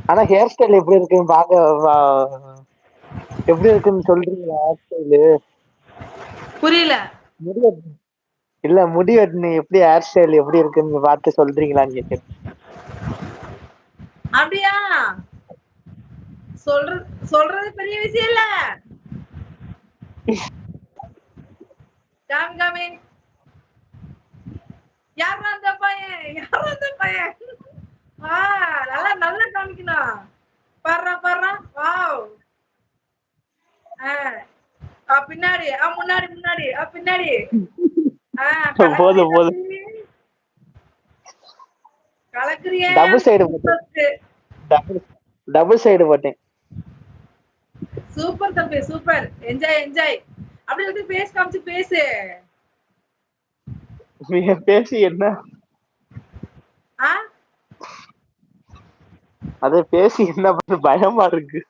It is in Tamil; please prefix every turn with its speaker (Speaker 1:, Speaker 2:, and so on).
Speaker 1: ஆனா ஹேர் ஸ்டைல் எப்படி இருக்குன்னு எப்படி இருக்குன்னு சொல்றீங்களா ஹேர் ஸ்டைலு?
Speaker 2: புரியல.
Speaker 1: முடி வெட்- இல்ல முடி வெட்டினு எப்படி ஹேர் ஸ்டைல் எப்படி இருக்குன்னு பார்த்து சொல்றீங்களான்னு கேட்டேன்.
Speaker 2: அப்படியா? சொல்றது சொல்றது பெரிய விஷயம் இல்ல. காமி காமி. யாரா அந்த பையன்? யாரா அந்த பையன்? நல்லா நல்லா காமிக்கணும். பாடுறா பாடுறா. வாவ். பின்னாடி முன்னாடி முன்னாடி பின்னாடி.
Speaker 1: போதும்
Speaker 2: கலக்குறியா
Speaker 1: போதும்.
Speaker 2: தம்பி? கலக்குறியே.
Speaker 1: டபுள் சைடு போட்டேன். டபுள் டபுள் சைடு போட்டேன்.
Speaker 2: சூப்பர் தம்பி சூப்பர். Enjoy enjoy. அப்படி வந்து பேஸ் காமிச்சு பேசு.
Speaker 1: நீங்க பேசி என்ன?
Speaker 2: ஆ
Speaker 1: அதை பேசி என்ன பண்ண பயமா இருக்கு.